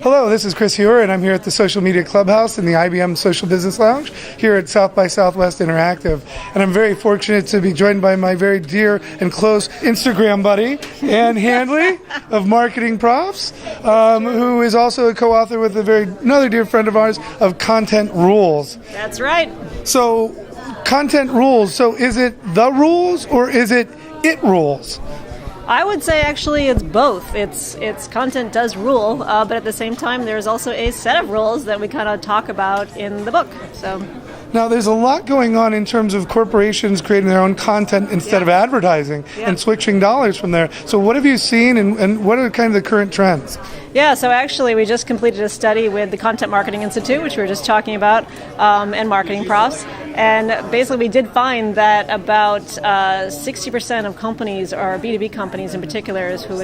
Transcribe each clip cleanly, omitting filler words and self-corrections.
Hello, this is Chris Heuer, and I'm here at the Social Media Clubhouse in the IBM Social Business Lounge here at South by Southwest Interactive. And I'm very fortunate to be joined by my very dear and close Instagram buddy, Ann Handley of MarketingProfs, who is also a co-author with another dear friend of ours of Content Rules. That's right. So, Content Rules, so is it the rules or is it rules? I would say actually it's both. It's content does rule, but at the same time there's also a set of rules that we kind of talk about in the book. So now there's a lot going on in terms of corporations creating their own content instead of advertising and switching dollars from there. So what have you seen and what are kind of the current trends? Yeah, so actually we just completed a study with the Marketing Institute, which we were just talking about, and MarketingProfs. And basically we did find that about 60% of companies, or B2B companies in particular, is who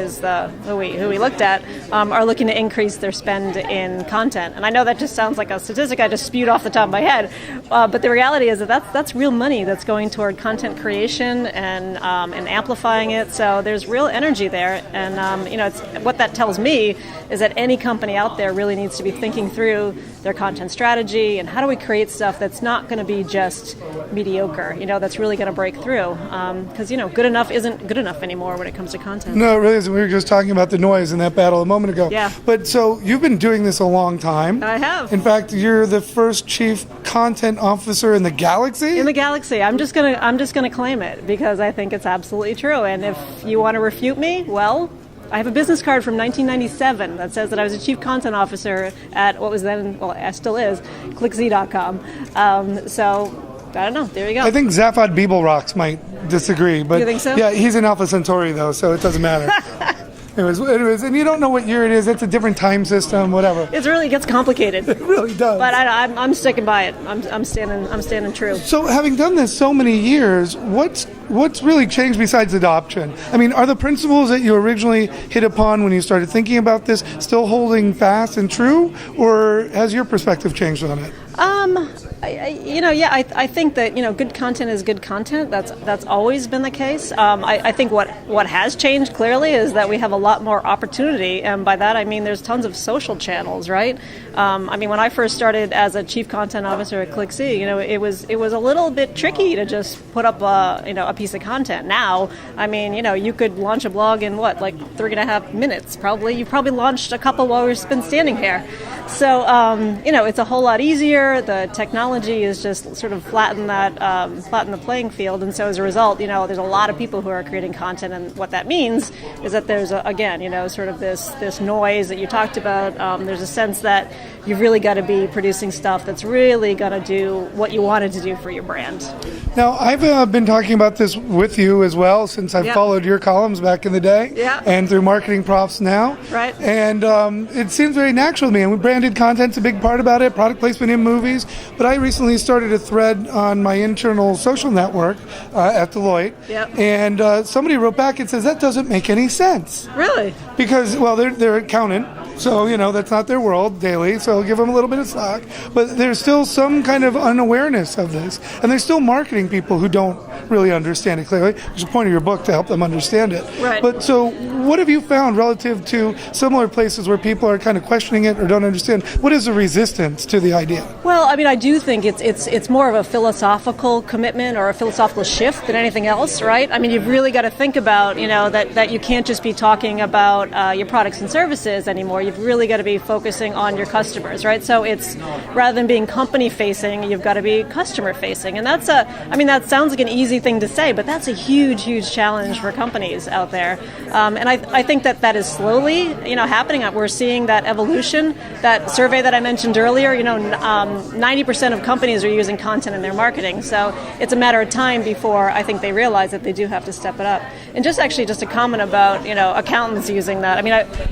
we looked at, are looking to increase their spend in content. And I know that just sounds like a statistic I just spewed off the top of my head, but the reality is that that's real money that's going toward content creation and amplifying it. So there's real energy there. And it's what that tells me is that any company out there really needs to be thinking through their content strategy and how do we create stuff that's not going to be just mediocre, that's really going to break through. Because, good enough isn't good enough anymore when it comes to content. No, it really isn't. We were just talking about the noise in that battle a moment ago. Yeah. But so you've been doing this a long time. I have. In fact, you're the first chief content officer in the galaxy? In the galaxy. I'm just gonna claim it because I think it's absolutely true. And if you want to refute me, well, I have a business card from 1997 that says that I was a chief content officer at what was then, well, still is, clickz.com. So, I don't know. There you go. I think Zaphod Beeblrocks might disagree. But you think so? Yeah, he's in Alpha Centauri, though, so it doesn't matter. It was, and you don't know what year it is. It's a different time system, whatever. It really gets complicated. It really does. But I'm sticking by it. I'm standing true. So, having done this so many years, what's really changed besides adoption? I mean, are the principles that you originally hit upon when you started thinking about this still holding fast and true, or has your perspective changed on it? I think that good content is good content. That's always been the case. I think what has changed clearly is that we have a lot more opportunity, and by that I mean there's tons of social channels, right? When I first started as a chief content officer at clickz, it was a little bit tricky to just put up a piece of content. Now, you could launch a blog in 3.5 minutes. Probably you've launched a couple while we've been standing here. So it's a whole lot easier. The technology is just sort of flatten the playing field, and so as a result, there's a lot of people who are creating content, and what that means is that there's sort of this noise that you talked about. There's a sense that you've really got to be producing stuff that's really going to do what you wanted to do for your brand. Now, I've been talking about this with you as well since I've followed your columns back in the day, and through MarketingProfs now. Right. And it seems very natural to me. And branded content's a big part about it, product placement in movies. But I recently started a thread on my internal social network at Deloitte, and somebody wrote back and says, that doesn't make any sense. Really? Because, well, they're an accountant, so, that's not their world daily, so I'll give them a little bit of slack. But there's still some kind of unawareness of this, and there's still marketing people who don't really understand it clearly, which is the point of your book, to help them understand it. Right. But so what have you found relative to similar places where people are kind of questioning it or don't understand? What is the resistance to the idea? Well, I do think it's more of a philosophical commitment or a philosophical shift than anything else, right? You've really got to think about, that you can't just be talking about your products and services anymore. You've really got to be focusing on your customers, right? So it's, rather than being company facing, you've got to be customer facing. And that's that sounds like an easy thing to say, but that's a huge, huge challenge for companies out there. And I think that is slowly, happening. We're seeing that evolution. That survey that I mentioned earlier, 90% of companies are using content in their marketing. So it's a matter of time before I think they realize that they do have to step it up. And just a comment about, accountants using that.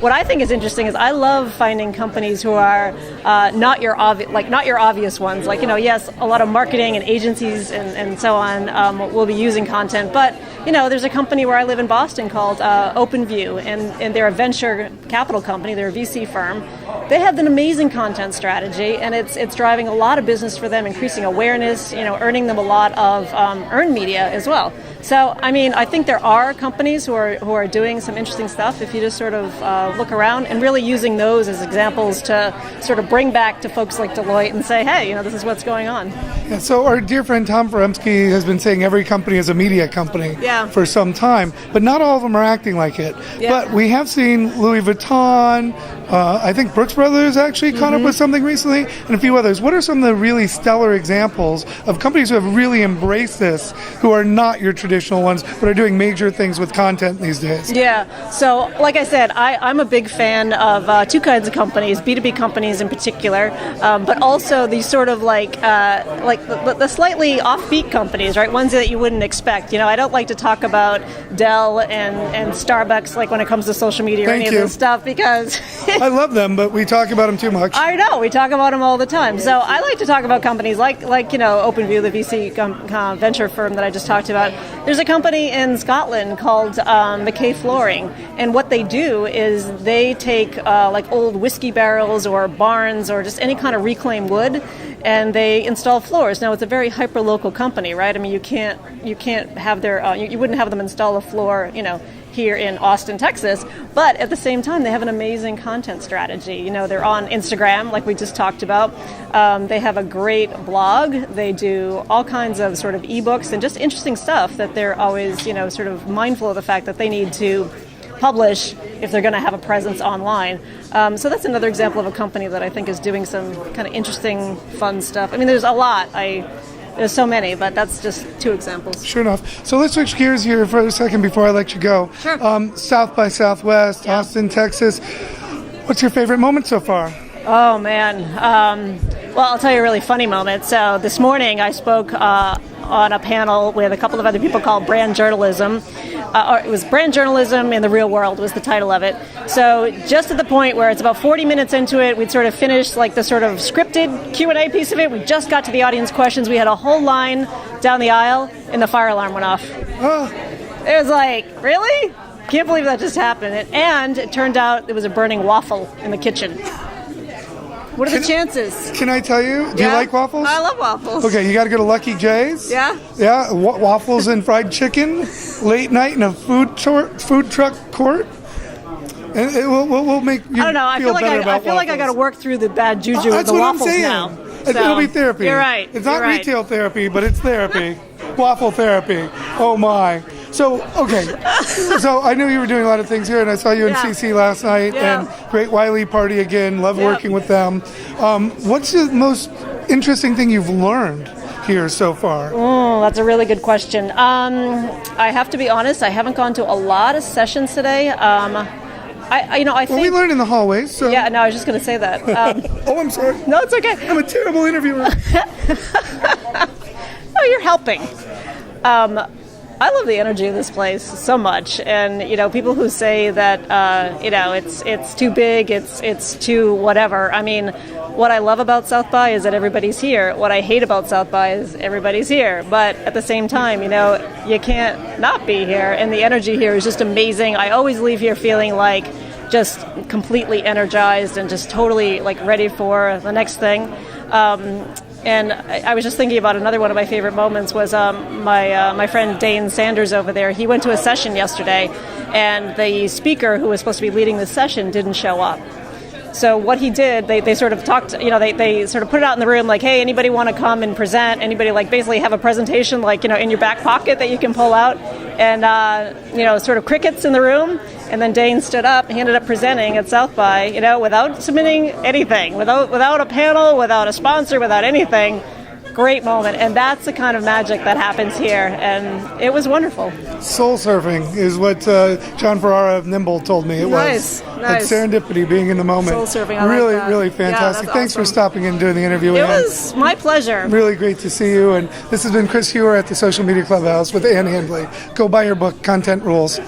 What I think is interesting is I love finding companies who are not your obvious ones. Yes, a lot of marketing and agencies and so on will be using content, but there's a company where I live in Boston called OpenView, and they're a venture capital company. They're a VC firm. They have an amazing content strategy, and it's driving a lot of business for them, increasing awareness, earning them a lot of earned media as well. So, I mean, I think there are companies who are doing some interesting stuff if you just sort of look around and really using those as examples to sort of bring back to folks like Deloitte and say, hey, this is what's going on. Yeah, so our dear friend Tom Feremsky has been saying every company is a media company for some time, but not all of them are acting like it. Yeah. But we have seen Louis Vuitton, I think Brooks Brothers actually caught up with something recently, and a few others. What are some of the really stellar examples of companies who have really embraced this, who are not your traditional ones, but are doing major things with content these days? Yeah, so like I said, I'm a big fan of two kinds of companies, B2B companies in particular, but also these sort of like the slightly offbeat companies, right? Ones that you wouldn't expect. I don't like to talk about Dell and Starbucks like when it comes to social media or any of this stuff because I love them, but we talk about them too much. I know, we talk about them all the time. So I like to talk about companies like OpenView, the VC venture firm that I just talked about. There's a company in Scotland called McKay Flooring, and what they do is they take like old whiskey barrels or barns or just any kind of reclaimed wood, and they install floors. Now, it's a very hyper-local company, right? I mean, you can't have you wouldn't have them install a floor, here in Austin, Texas, but at the same time, they have an amazing content strategy. They're on Instagram, like we just talked about. They have a great blog. They do all kinds of sort of ebooks and just interesting stuff that they're always, sort of mindful of the fact that they need to publish if they're going to have a presence online. So that's another example of a company that I think is doing some kind of interesting, fun stuff. I mean, there's a lot. There's so many, but that's just two examples. Sure enough. So let's switch gears here for a second before I let you go. Sure. South by Southwest, Austin, Texas. What's your favorite moment so far? Oh, man. Well, I'll tell you a really funny moment. So this morning I spoke on a panel with a couple of other people called Brand Journalism. Or it was Brand Journalism in the Real World was the title of it. So just at the point where it's about 40 minutes into it, we'd sort of finished like the sort of scripted Q&A piece of it. We just got to the audience questions. We had a whole line down the aisle, and the fire alarm went off. Oh. It was like, really? Can't believe that just happened. And it turned out there was a burning waffle in the kitchen. What are the chances? Can I tell you? Do you like waffles? I love waffles. Okay, you got to go to Lucky J's. Yeah? Yeah, waffles and fried chicken, late night in a food truck court. And we'll make you I don't know. I feel like I got to work through the bad juju with the waffles now. So, it'll be therapy. You're right. It's not retail therapy, but it's therapy. Waffle therapy. Oh, my. So, okay. So, I know you were doing a lot of things here, and I saw you in CC last night, and Great Wiley Party again. Love working with them. What's the most interesting thing you've learned here so far? Oh, that's a really good question. I have to be honest, I haven't gone to a lot of sessions today. I think... we learn in the hallways, so... Yeah, no, I was just going to say that. Oh, I'm sorry. No, it's okay. I'm a terrible interviewer. No, you're helping. I love the energy of this place so much, and people who say that it's too big, it's too whatever. I mean, what I love about South by is that everybody's here. What I hate about South by is everybody's here. But at the same time, you can't not be here, and the energy here is just amazing. I always leave here feeling like just completely energized and just totally like ready for the next thing. And I was just thinking about another one of my favorite moments was my friend Dane Sanders over there. He went to a session yesterday, and the speaker who was supposed to be leading the session didn't show up. So what he did, they sort of talked, they sort of put it out in the room like, hey, anybody want to come and present? Anybody like basically have a presentation like, in your back pocket that you can pull out? And, sort of crickets in the room. And then Dane stood up, he ended up presenting at South by, without submitting anything, without a panel, without a sponsor, without anything. Great moment. And that's the kind of magic that happens here. And it was wonderful. Soul surfing is what John Ferrara of Nimble told me it was. Nice. It's serendipity, being in the moment. Soul surfing, I really, like that. really fantastic. Yeah, Thanks awesome. for stopping in and doing the interview. It was my pleasure. Really great to see you. And this has been Chris Heuer at the Social Media Clubhouse with Ann Handley. Go buy your book, Content Rules.